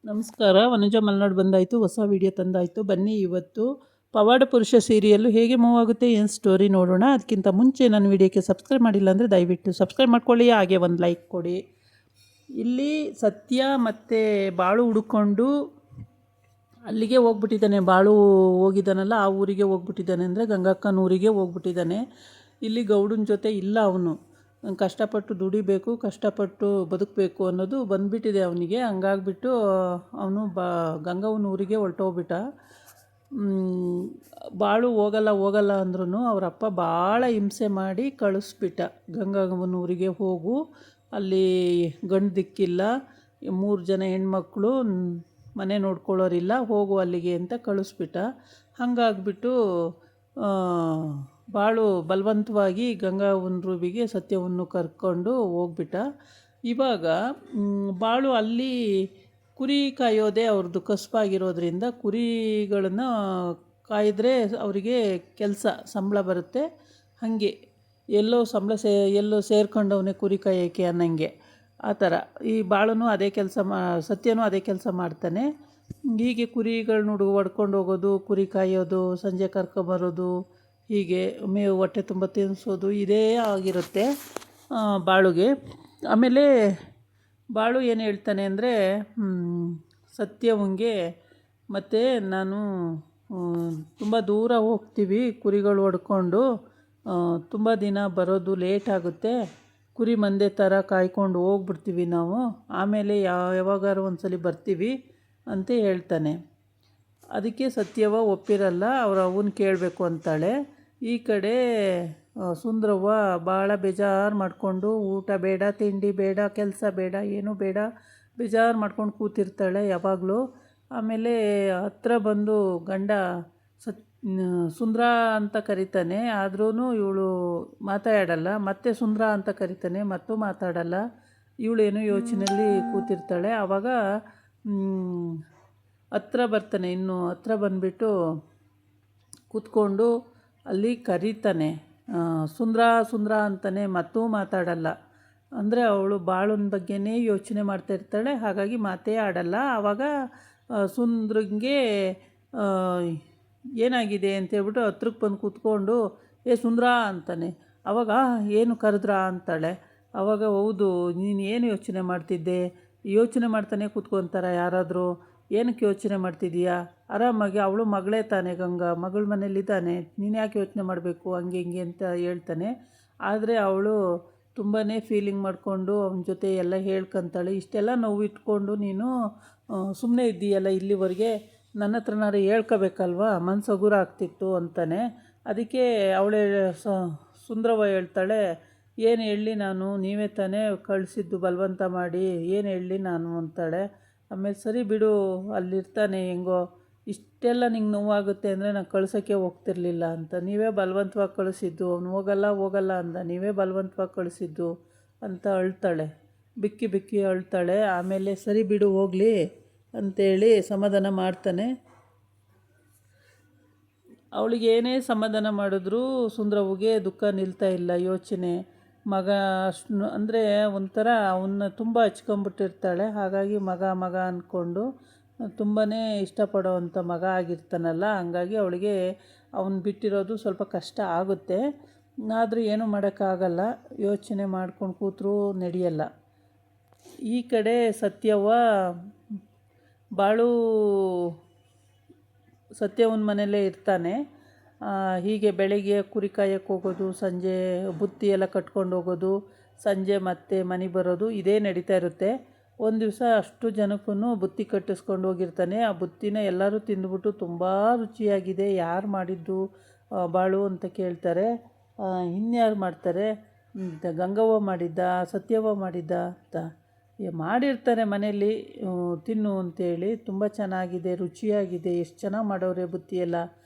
ನಮಸ್ಕಾರ. ವನಜಾ ಮಲ್ನಾಡ್ ಬಂದಾಯಿತು, ಹೊಸ ವಿಡಿಯೋ ತಂದಾಯಿತು. ಬನ್ನಿ ಇವತ್ತು ಪವಾಡ ಪುರುಷ ಸೀರಿಯಲ್ಲು ಹೇಗೆ ಮೂವ್ ಆಗುತ್ತೆ, ಏನು ಸ್ಟೋರಿ ನೋಡೋಣ. ಅದಕ್ಕಿಂತ ಮುಂಚೆ ನನ್ನ ವಿಡಿಯೋಕ್ಕೆ ಸಬ್ಸ್ಕ್ರೈಬ್ ಮಾಡಿಲ್ಲ ಅಂದರೆ ದಯವಿಟ್ಟು ಸಬ್ಸ್ಕ್ರೈಬ್ ಮಾಡ್ಕೊಳ್ಳಿ, ಹಾಗೆ ಒಂದು ಲೈಕ್ ಕೊಡಿ. ಇಲ್ಲಿ ಸತ್ಯ ಮತ್ತು ಬಾಳು ಹುಡುಕೊಂಡು ಅಲ್ಲಿಗೆ ಹೋಗ್ಬಿಟ್ಟಿದ್ದಾನೆ. ಬಾಳು ಹೋಗಿದ್ದಾನಲ್ಲ, ಆ ಊರಿಗೆ ಹೋಗ್ಬಿಟ್ಟಿದ್ದಾನೆ, ಅಂದರೆ ಗಂಗಕ್ಕನ ಊರಿಗೆ ಹೋಗ್ಬಿಟ್ಟಿದ್ದಾನೆ. ಇಲ್ಲಿ ಗೌಡನ ಜೊತೆ ಇಲ್ಲ ಅವನು. ಕಷ್ಟಪಟ್ಟು ದುಡಿಬೇಕು, ಕಷ್ಟಪಟ್ಟು ಬದುಕಬೇಕು ಅನ್ನೋದು ಬಂದುಬಿಟ್ಟಿದೆ ಅವನಿಗೆ. ಹಂಗಾಗ್ಬಿಟ್ಟು ಅವನು ಗಂಗವ್ವನ ಊರಿಗೆ ಹೊರಟೋಗ್ಬಿಟ್ಟ. ಬಾಳು ಹೋಗಲ್ಲ ಅಂದ್ರೂ ಅವರಪ್ಪ ಭಾಳ ಹಿಂಸೆ ಮಾಡಿ ಕಳಿಸ್ಬಿಟ್ಟ. ಗಂಗವ್ವನ ಊರಿಗೆ ಹೋಗು, ಅಲ್ಲಿ ಗಂಡು ದಿಕ್ಕಿಲ್ಲ, 3 ಜನ ಹೆಣ್ಮಕ್ಳು, ಮನೆ ನೋಡ್ಕೊಳ್ಳೋರಿಲ್ಲ, ಹೋಗು ಅಲ್ಲಿಗೆ ಅಂತ ಕಳಿಸ್ಬಿಟ್ಟ. ಹಾಗಾಗ್ಬಿಟ್ಟು ಬಾಳು ಬಲವಂತವಾಗಿ ಗಂಗವ್ವನ ರೂಮಿಗೆ ಸತ್ಯವನ್ನು ಕರ್ಕೊಂಡು ಹೋಗ್ಬಿಟ್ಟ. ಇವಾಗ ಬಾಳು ಅಲ್ಲಿ ಕುರಿ ಕಾಯೋದೇ ಅವ್ರದ್ದು ಕಸುಬಾಗಿರೋದ್ರಿಂದ ಕುರಿಗಳನ್ನು ಕಾಯಿದ್ರೆ ಅವರಿಗೆ ಕೆಲಸ ಸಂಬಳ ಬರುತ್ತೆ. ಹಾಗೆ ಎಲ್ಲೋ ಎಲ್ಲೋ ಸೇರ್ಕೊಂಡವನೇ ಕುರಿ ಕಾಯೋಕ್ಕೆ ಅನ್ನಂಗೆ ಆ ಥರ ಈ ಬಾಳುನು ಅದೇ ಕೆಲಸ ಸತ್ಯನೂ ಅದೇ ಕೆಲಸ ಮಾಡ್ತಾನೆ. ಹೀಗೆ ಕುರಿಗಳನ್ನ ಹೊಡ್ಕೊಂಡು ಹೋಗೋದು, ಕುರಿ ಕಾಯೋದು, ಸಂಜೆ ಕರ್ಕೊಬರೋದು, ಹೀಗೆ ಮೇವು ಹೊಟ್ಟೆ ತುಂಬ ತಿನ್ನಿಸೋದು, ಇದೇ ಆಗಿರುತ್ತೆ ಬಾಳುಗೆ. ಆಮೇಲೆ ಬಾಳು ಏನು ಹೇಳ್ತಾನೆ ಅಂದರೆ, ಸತ್ಯವಂಗೆ ಮತ್ತು ನಾನು ತುಂಬ ದೂರ ಹೋಗ್ತೀವಿ ಕುರಿಗಳು ಹೊಡ್ಕೊಂಡು, ತುಂಬ ದಿನ ಬರೋದು ಲೇಟ್ ಆಗುತ್ತೆ, ಕುರಿ ಮಂದೆ ಥರ ಕಾಯ್ಕೊಂಡು ಹೋಗ್ಬಿಡ್ತೀವಿ ನಾವು, ಆಮೇಲೆ ಯಾವಾಗಾರು ಒಂದ್ಸಲಿ ಬರ್ತೀವಿ ಅಂತ ಹೇಳ್ತಾನೆ. ಅದಕ್ಕೆ ಸತ್ಯವ ಒಪ್ಪಿರಲ್ಲ, ಅವ್ರ ಅವನ್ನ ಕೇಳಬೇಕು ಅಂತಾಳೆ. ಈ ಕಡೆ ಸುಂದ್ರವ್ವ ಭಾಳ ಬೇಜಾರು ಮಾಡಿಕೊಂಡು, ಊಟ ಬೇಡ, ತಿಂಡಿ ಬೇಡ, ಕೆಲಸ ಬೇಡ, ಏನೂ ಬೇಡ, ಬೇಜಾರು ಮಾಡ್ಕೊಂಡು ಕೂತಿರ್ತಾಳೆ ಯಾವಾಗಲೂ. ಆಮೇಲೆ ಹತ್ರ ಬಂದು ಗಂಡ ಸುಂದ್ರ ಅಂತ ಕರಿತಾನೆ, ಆದ್ರೂ ಇವಳು ಮಾತಾಡಲ್ಲ. ಮತ್ತೆ ಸುಂದ್ರ ಅಂತ ಕರಿತಾನೆ, ಮತ್ತೂ ಮಾತಾಡಲ್ಲ. ಇವಳೇನೋ ಯೋಚನೆಯಲ್ಲಿ ಕೂತಿರ್ತಾಳೆ. ಆವಾಗ ಹತ್ರ ಬರ್ತಾನೆ, ಇನ್ನೂ ಹತ್ರ ಬಂದುಬಿಟ್ಟು ಕೂತ್ಕೊಂಡು ಅಲ್ಲಿ ಕರೀತಾನೆ. ಸುಂದ್ರ ಅಂತಾನೆ, ಮತ್ತೂ ಮಾತಾಡಲ್ಲ. ಅಂದರೆ ಅವಳು ಬಾಳುನ ಬಗ್ಗೆನೇ ಯೋಚನೆ ಮಾಡ್ತಾಯಿರ್ತಾಳೆ, ಹಾಗಾಗಿ ಮಾತೇ ಆಡಲ್ಲ. ಆವಾಗ ಸುಂದ್ರಂಗೆ ಏನಾಗಿದೆ ಅಂತೇಳ್ಬಿಟ್ಟು ಹತ್ರಕ್ಕೆ ಬಂದು ಕೂತ್ಕೊಂಡು, ಸುಂದ್ರ ಅಂತಾನೆ. ಆವಾಗ ಏನು ಕರೆದ್ರಾ ಅಂತಾಳೆ. ಆವಾಗ ಹೌದು, ನೀನು ಏನು ಯೋಚನೆ ಮಾಡ್ತಿದ್ದೆ, ಯೋಚನೆ ಮಾಡ್ತಾನೆ ಕೂತ್ಕೊತಾರ ಯಾರಾದರೂ, ಏನಕ್ಕೆ ಯೋಚನೆ ಮಾಡ್ತಿದ್ದೀಯಾ, ಆರಾಮಾಗಿ, ಅವಳು ಮಗಳೇ ತಾನೆ, ಗಂಗಾ ಮಗಳ ಮನೇಲಿದ್ದಾನೆ, ನೀನು ಯಾಕೆ ಯೋಚನೆ ಮಾಡಬೇಕು, ಹಂಗೆ ಹಿಂಗೆ ಅಂತ ಹೇಳ್ತಾನೆ. ಆದರೆ ಅವಳು ತುಂಬಾ ಫೀಲಿಂಗ್ ಮಾಡಿಕೊಂಡು ಅವನ ಜೊತೆ ಎಲ್ಲ ಹೇಳ್ಕೊತಾಳೆ. ಇಷ್ಟೆಲ್ಲ ನೋವಿಟ್ಕೊಂಡು ನೀನು ಸುಮ್ಮನೆ ಇದ್ದೀಯಲ್ಲ ಇಲ್ಲಿವರೆಗೆ, ನನ್ನ ಹತ್ರನಾರು ಹೇಳ್ಕೋಬೇಕಲ್ವ, ಮನಸ್ಸು ಹಗುರ ಆಗ್ತಿತ್ತು ಅಂತಾನೆ. ಅದಕ್ಕೆ ಅವಳೇ ಸುಂದ್ರವ್ವ ಹೇಳ್ತಾಳೆ, ಏನು ಹೇಳಲಿ ನಾನು, ನೀವೇ ತಾನೇ ಕಳಿಸಿದ್ದು ಬಲವಂತ ಮಾಡಿ, ಏನು ಹೇಳಲಿ ನಾನು ಅಂತಾಳೆ. ಆಮೇಲೆ ಸರಿ ಬಿಡು, ಅಲ್ಲಿರ್ತಾನೆ ಹೆಂಗೋ, ಇಷ್ಟೆಲ್ಲ ನಿಂಗೆ ನೋವಾಗುತ್ತೆ ಅಂದರೆ ನಾನು ಕಳ್ಸೋಕ್ಕೆ ಹೋಗ್ತಿರ್ಲಿಲ್ಲ ಅಂತ, ನೀವೇ ಬಲವಂತವಾಗಿ ಕಳಿಸಿದ್ದು, ಅವನು ಹೋಗಲ್ಲ ಅಂದ, ನೀವೇ ಬಲವಂತವಾಗಿ ಕಳಿಸಿದ್ದು ಅಂತ ಅಳ್ತಾಳೆ, ಬಿಕ್ಕಿ ಬಿಕ್ಕಿ ಅಳ್ತಾಳೆ. ಆಮೇಲೆ ಸರಿ ಬಿಡು ಹೋಗಲಿ ಅಂಥೇಳಿ ಸಮಾಧಾನ ಮಾಡ್ತಾನೆ. ಅವಳಿಗೆ ಏನೇ ಸಮಾಧಾನ ಮಾಡಿದ್ರೂ ಸುಂದ್ರವ್ವಗೆ ದುಃಖ ನಿಲ್ತಾ ಇಲ್ಲ. ಯೋಚನೆ, ಮಗ ಅಷ್ಟು ಅಂದರೆ ಒಂಥರ ಅವನ್ನ ತುಂಬ ಹಚ್ಕೊಂಬಿಟ್ಟಿರ್ತಾಳೆ. ಹಾಗಾಗಿ ಮಗ ಅಂದ್ಕೊಂಡು ತುಂಬಾ ಇಷ್ಟಪಡೋವಂಥ ಮಗ ಆಗಿರ್ತಾನಲ್ಲ, ಹಂಗಾಗಿ ಅವಳಿಗೆ ಅವನು ಬಿಟ್ಟಿರೋದು ಸ್ವಲ್ಪ ಕಷ್ಟ ಆಗುತ್ತೆ. ಆದರೂ ಏನೂ ಮಾಡೋಕ್ಕಾಗಲ್ಲ, ಯೋಚನೆ ಮಾಡ್ಕೊಂಡು ಕೂತ್ರೂ ನಡೆಯಲ್ಲ. ಈ ಕಡೆ ಸತ್ಯವ್ವ ಬಾಳು ಸತ್ಯವ್ವನ ಮನೆಯಲ್ಲೇ ಇರ್ತಾನೆ. ಹೀಗೆ ಬೆಳಗ್ಗೆ ಕುರಿ ಕಾಯಕ್ಕೆ ಹೋಗೋದು, ಸಂಜೆ ಬುತ್ತಿ ಎಲ್ಲ ಕಟ್ಕೊಂಡು ಹೋಗೋದು, ಸಂಜೆ ಮತ್ತೆ ಮನೆಗೆ ಬರೋದು, ಇದೇ ನಡೀತಾ ಇರುತ್ತೆ. ಒಂದು ದಿವಸ ಅಷ್ಟು ಜನಕ್ಕೂ ಬುತ್ತಿ ಕಟ್ಟಿಸ್ಕೊಂಡು ಹೋಗಿರ್ತಾನೆ. ಆ ಬುತ್ತಿನ ಎಲ್ಲರೂ ತಿಂದುಬಿಟ್ಟು ತುಂಬ ರುಚಿಯಾಗಿದೆ, ಯಾರು ಮಾಡಿದ್ದು ಬಾಳು ಅಂತ ಕೇಳ್ತಾರೆ. ಇನ್ಯಾರು ಮಾಡ್ತಾರೆ, ಗಂಗವ್ವ ಮಾಡಿದ್ದ, ಸತ್ಯವ್ವ ಮಾಡಿದ್ದ ಅಂತ ಮಾಡಿರ್ತಾರೆ ಮನೆಯಲ್ಲಿ, ತಿನ್ನು ಅಂತೇಳಿ. ತುಂಬ ಚೆನ್ನಾಗಿದೆ, ರುಚಿಯಾಗಿದೆ, ಎಷ್ಟು ಚೆನ್ನಾಗಿ ಮಾಡೋರೆ ಬುತ್ತಿ ಎಲ್ಲ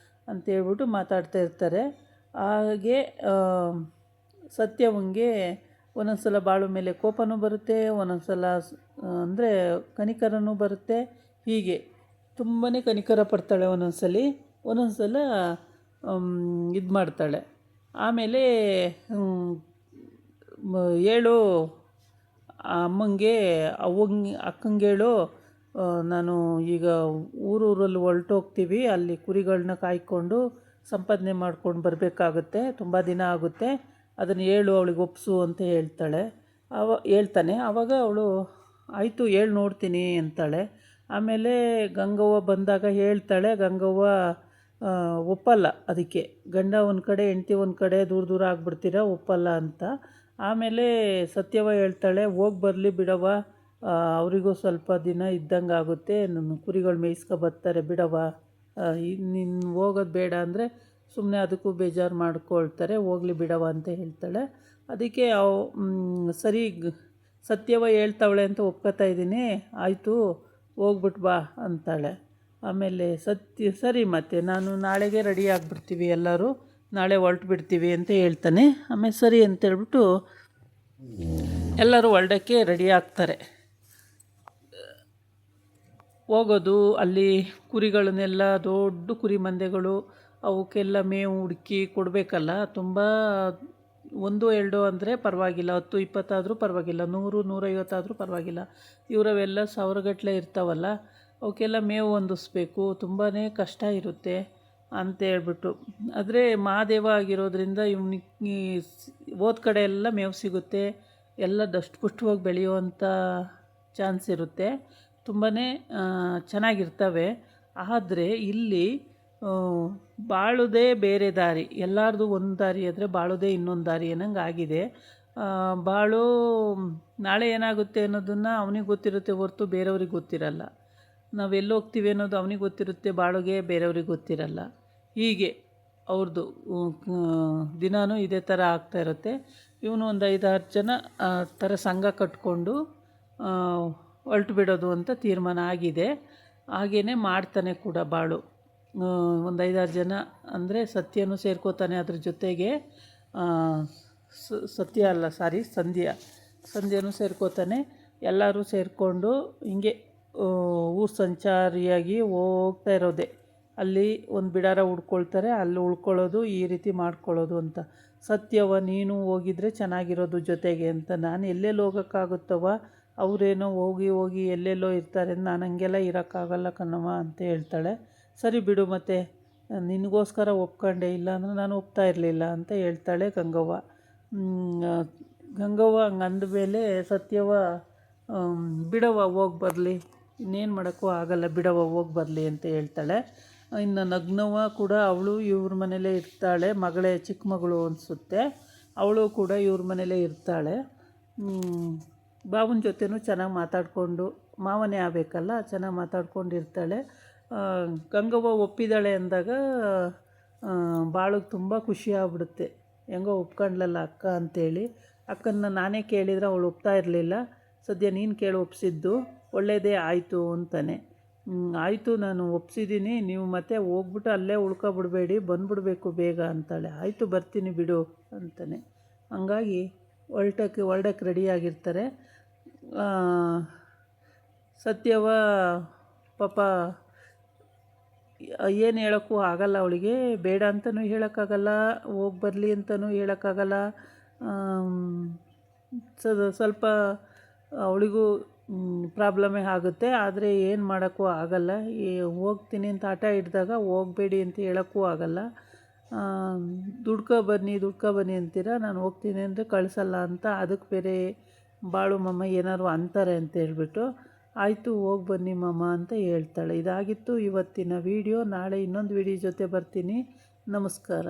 ಅಂತೇಳ್ಬಿಟ್ಟು ಮಾತಾಡ್ತಾ ಇರ್ತಾರೆ. ಹಾಗೆ ಸತ್ಯವಂಗೆ ಒಂದೊಂದು ಸಲ ಬಾಳು ಮೇಲೆ ಕೋಪನೂ ಬರುತ್ತೆ, ಒಂದೊಂದು ಸಲ ಅಂದರೆ ಕನಿಕರನೂ ಬರುತ್ತೆ. ಹೀಗೆ ತುಂಬಾ ಕನಿಕರ ಪಡ್ತಾಳೆ ಒಂದೊಂದು ಸಲ ಇದು ಮಾಡ್ತಾಳೆ. ಆಮೇಲೆ ಹೇಳು ಅಮ್ಮಂಗೆ ಅಕ್ಕಂಗೆ ಹೇಳು, ನಾನು ಈಗ ಊರೂರಲ್ಲಿ ಹೊರಟೋಗ್ತೀವಿ, ಅಲ್ಲಿ ಕುರಿಗಳನ್ನ ಕಾಯ್ಕೊಂಡು ಸಂಪಾದನೆ ಮಾಡ್ಕೊಂಡು ಬರಬೇಕಾಗುತ್ತೆ, ತುಂಬ ದಿನ ಆಗುತ್ತೆ, ಅದನ್ನು ಹೇಳು ಅವಳಿಗೆ ಒಪ್ಪಿಸು ಅಂತ ಹೇಳ್ತಾನೆ. ಆವಾಗ ಅವಳು ಆಯಿತು ಹೇಳಿ ನೋಡ್ತೀನಿ ಅಂತಾಳೆ. ಆಮೇಲೆ ಗಂಗವ್ವ ಬಂದಾಗ ಹೇಳ್ತಾಳೆ. ಗಂಗವ್ವ ಒಪ್ಪಲ್ಲ, ಅದಕ್ಕೆ ಗಂಡ ಒಂದು ಕಡೆ ಹೆಂಡ್ತಿ ಒಂದು ಕಡೆ ದೂರ ದೂರ ಆಗ್ಬಿಡ್ತೀರ, ಒಪ್ಪಲ್ಲ ಅಂತ. ಆಮೇಲೆ ಸತ್ಯವ ಹೇಳ್ತಾಳೆ, ಹೋಗಿ ಬರಲಿ ಬಿಡವ, ಅವರಿಗೂ ಸ್ವಲ್ಪ ದಿನ ಇದ್ದಂಗೆ ಆಗುತ್ತೆ, ನನ್ನ ಕುರಿಗಳು ಮೇಯಿಸ್ಕೊಬರ್ತಾರೆ ಬಿಡವ, ನೀನು ಹೋಗೋದು ಬೇಡ ಅಂದರೆ ಸುಮ್ಮನೆ ಅದಕ್ಕೂ ಬೇಜಾರು ಮಾಡ್ಕೊಳ್ತಾರೆ, ಹೋಗಲಿ ಬಿಡವ ಅಂತ ಹೇಳ್ತಾಳೆ. ಅದಕ್ಕೆ ಸರಿ ಸತ್ಯವ ಹೇಳ್ತಾವಳೆ ಅಂತ ಒಪ್ಕೋತಾ ಇದ್ದೀನಿ, ಆಯಿತು ಹೋಗ್ಬಿಟ್ಟು ಬಾ ಅಂತಾಳೆ. ಆಮೇಲೆ ಸರಿ ಮತ್ತೆ ನಾನು ನಾಳೆಗೆ ರೆಡಿ ಆಗಿಬಿಡ್ತೀವಿ ಎಲ್ಲರೂ, ನಾಳೆ ಹೊರಟು ಬಿಡ್ತೀವಿ ಅಂತ ಹೇಳ್ತಾನೆ. ಆಮೇಲೆ ಸರಿ ಅಂತೇಳ್ಬಿಟ್ಟು ಎಲ್ಲರೂ ಹೊರಡೋಕ್ಕೆ ರೆಡಿ ಆಗ್ತಾರೆ. ಹೋಗೋದು, ಅಲ್ಲಿ ಕುರಿಗಳನ್ನೆಲ್ಲ ದೊಡ್ಡ ಕುರಿ ಮಂದೆಗಳು, ಅವಕ್ಕೆಲ್ಲ ಮೇವು ಹುಡುಕಿ ಕೊಡಬೇಕಲ್ಲ. ತುಂಬ 1-2 ಅಂದರೆ ಪರವಾಗಿಲ್ಲ, 10-20 ಆದರೂ ಪರವಾಗಿಲ್ಲ, 100-150 ಆದರೂ ಪರವಾಗಿಲ್ಲ. ಇವರವೆಲ್ಲ ಸಾವಿರಗಟ್ಟಲೆ ಇರ್ತಾವಲ್ಲ, ಅವಕ್ಕೆಲ್ಲ ಮೇವು ಹೊಂದಿಸ್ಬೇಕು, ತುಂಬಾ ಕಷ್ಟ ಇರುತ್ತೆ ಅಂತೇಳ್ಬಿಟ್ಟು. ಆದರೆ ಮಹಾದೇವ ಆಗಿರೋದ್ರಿಂದ ಇವನಿಗೆ ಹೋದ ಕಡೆ ಎಲ್ಲ ಮೇವು ಸಿಗುತ್ತೆ, ಎಲ್ಲ ದಷ್ಟಪುಷ್ಟವಾಗಿ ಬೆಳೆಯುವಂಥ ಚಾನ್ಸ್ ಇರುತ್ತೆ, ತುಂಬಾ ಚೆನ್ನಾಗಿರ್ತವೆ. ಆದರೆ ಇಲ್ಲಿ ಬಾಳೋದೇ ಬೇರೆ ದಾರಿ, ಎಲ್ಲರದು ಒಂದು ದಾರಿ ಆದರೆ ಬಾಳೋದೇ ಇನ್ನೊಂದು ದಾರಿ ಅನ್ನಂಗೆ ಆಗಿದೆ. ಬಾಳು ನಾಳೆ ಏನಾಗುತ್ತೆ ಅನ್ನೋದನ್ನು ಅವನಿಗೆ ಗೊತ್ತಿರುತ್ತೆ ಹೊರತು ಬೇರೆಯವ್ರಿಗೆ ಗೊತ್ತಿರಲ್ಲ. ನಾವೆಲ್ಲಿ ಹೋಗ್ತೀವಿ ಅನ್ನೋದು ಅವನಿಗೆ ಗೊತ್ತಿರುತ್ತೆ, ಬಾಳುಗೆ ಬೇರೆಯವ್ರಿಗೆ ಗೊತ್ತಿರಲ್ಲ. ಹೀಗೆ ಅವ್ರದ್ದು ದಿನಾನೂ ಇದೇ ಥರ ಆಗ್ತಾಯಿರುತ್ತೆ. ಇವನು ಒಂದು 5-6 ಜನ ಥರ ಸಂಘ ಕಟ್ಕೊಂಡು ಹೊರಟು ಬಿಡೋದು ಅಂತ ತೀರ್ಮಾನ ಆಗಿದೆ. ಹಾಗೇ ಮಾಡ್ತಾನೆ ಕೂಡ ಬಾಳು. ಒಂದು 5-6 ಜನ ಅಂದರೆ ಸತ್ಯನೂ ಸೇರ್ಕೋತಾನೆ, ಅದ್ರ ಜೊತೆಗೆ ಸಂಧ್ಯನೂ ಸೇರ್ಕೋತಾನೆ. ಎಲ್ಲರೂ ಸೇರಿಕೊಂಡು ಹಿಂಗೆ ಊರು ಸಂಚಾರಿಯಾಗಿ ಹೋಗ್ತಾ ಇರೋದೆ. ಅಲ್ಲಿ ಒಂದು ಬಿಡಾರ ಹುಡ್ಕೊಳ್ತಾರೆ, ಅಲ್ಲಿ ಉಳ್ಕೊಳ್ಳೋದು, ಈ ರೀತಿ ಮಾಡ್ಕೊಳ್ಳೋದು ಅಂತ. ಸತ್ಯವ ನೀನು ಹೋಗಿದ್ರೆ ಚೆನ್ನಾಗಿರೋದು ಜೊತೆಗೆ ಅಂತ. ನಾನು ಎಲ್ಲೆಲ್ಲಿ ಹೋಗೋಕ್ಕಾಗುತ್ತವ, ಅವರೇನೋ ಹೋಗಿ ಎಲ್ಲೆಲ್ಲೋ ಇರ್ತಾರೆ, ನಾನು ಹಂಗೆಲ್ಲ ಇರೋಕ್ಕಾಗಲ್ಲ ಕಣವ ಅಂತ ಹೇಳ್ತಾಳೆ. ಸರಿ ಬಿಡು, ಮತ್ತೆ ನಿನಗೋಸ್ಕರ ಒಪ್ಕೊಂಡೆ, ಇಲ್ಲ ಅಂದರೆ ನಾನು ಒಪ್ತಾ ಇರಲಿಲ್ಲ ಅಂತ ಹೇಳ್ತಾಳೆ ಗಂಗವ್ವ. ಗಂಗವ್ವ ಹಂಗೆ ಅಂದಮೇಲೆ ಸತ್ಯವ ಬಿಡವ ಹೋಗಿ ಬರಲಿ, ಇನ್ನೇನು ಮಾಡೋಕ್ಕೂ ಆಗಲ್ಲ, ಬಿಡವ ಹೋಗಿ ಬರಲಿ ಅಂತ ಹೇಳ್ತಾಳೆ. ಇನ್ನು ನಗ್ನವ್ವ ಕೂಡ ಅವಳು ಇವ್ರ ಮನೇಲೇ ಇರ್ತಾಳೆ, ಮಗಳೇ ಚಿಕ್ಕ ಮಗಳು ಅನಿಸುತ್ತೆ, ಅವಳು ಕೂಡ ಇವ್ರ ಮನೇಲೇ ಇರ್ತಾಳೆ. ಬಾವನ ಜೊತೆನೂ ಚೆನ್ನಾಗಿ ಮಾತಾಡಿಕೊಂಡು, ಮಾವನೇ ಆಗಬೇಕಲ್ಲ, ಚೆನ್ನಾಗಿ ಮಾತಾಡ್ಕೊಂಡಿರ್ತಾಳೆ. ಗಂಗವ್ವ ಒಪ್ಪಿದ್ದಾಳೆ ಅಂದಾಗ ಬಾಳಿಗೆ ತುಂಬ ಖುಷಿ ಆಗ್ಬಿಡುತ್ತೆ. ಹೆಂಗೋ ಒಪ್ಕೊಂಡ್ಲಲ್ಲ ಅಕ್ಕ ಅಂತೇಳಿ. ಅಕ್ಕನ್ನ ನಾನೇ ಕೇಳಿದರೆ ಅವಳು ಒಪ್ತಾ ಇರಲಿಲ್ಲ, ಸದ್ಯ ನೀನು ಕೇಳಿ ಒಪ್ಪಿಸಿದ್ದು ಒಳ್ಳೆಯದೇ ಆಯಿತು ಅಂತಾನೆ. ಆಯಿತು ನಾನು ಒಪ್ಸಿದ್ದೀನಿ, ನೀವು ಮತ್ತೆ ಹೋಗ್ಬಿಟ್ಟು ಅಲ್ಲೇ ಉಳ್ಕೊಬಿಡ್ಬೇಡಿ, ಬಂದುಬಿಡ್ಬೇಕು ಬೇಗ ಅಂತಾಳೆ. ಆಯಿತು ಬರ್ತೀನಿ ಬಿಡು ಅಂತಾನೆ. ಹಂಗಾಗಿ ಹೊರಡಕ್ಕೆ ರೆಡಿಯಾಗಿರ್ತಾರೆ. ಸತ್ಯವ ಪಾಪ ಏನು ಹೇಳೋಕ್ಕೂ ಆಗಲ್ಲ ಅವಳಿಗೆ, ಬೇಡ ಅಂತಲೂ ಹೇಳೋಕ್ಕಾಗಲ್ಲ, ಹೋಗಿ ಬರಲಿ ಅಂತಲೂ ಹೇಳೋಕ್ಕಾಗಲ್ಲ. ಸ್ವಲ್ಪ ಅವಳಿಗೂ ಪ್ರಾಬ್ಲಮ್ಮೇ ಆಗುತ್ತೆ. ಆದರೆ ಏನು ಮಾಡೋಕ್ಕೂ ಆಗಲ್ಲ. ಹೋಗ್ತೀನಿ ಅಂತ ಹಠ ಹಿಡ್ದಾಗ ಹೋಗಬೇಡಿ ಅಂತ ಹೇಳೋಕ್ಕೂ ಆಗಲ್ಲ. ದುಡ್ಕೊ ಬನ್ನಿ ಅಂತೀರ, ನಾನು ಹೋಗ್ತೀನಿ ಅಂದರೆ ಕಳಿಸಲ್ಲ ಅಂತ, ಅದಕ್ಕೆ ಬೇರೆ ಬಾಳು ಮಮ್ಮ ಏನಾದ್ರು ಅಂತಾರೆ ಅಂತ ಹೇಳ್ಬಿಟ್ಟು ಆಯಿತು ಹೋಗಿ ಬನ್ನಿ ಮಮ್ಮ ಅಂತ ಹೇಳ್ತಾಳೆ. ಇದಾಗಿತ್ತು ಇವತ್ತಿನ ವಿಡಿಯೋ. ನಾಳೆ ಇನ್ನೊಂದು ವಿಡಿಯೋ ಜೊತೆ ಬರ್ತೀನಿ. ನಮಸ್ಕಾರ.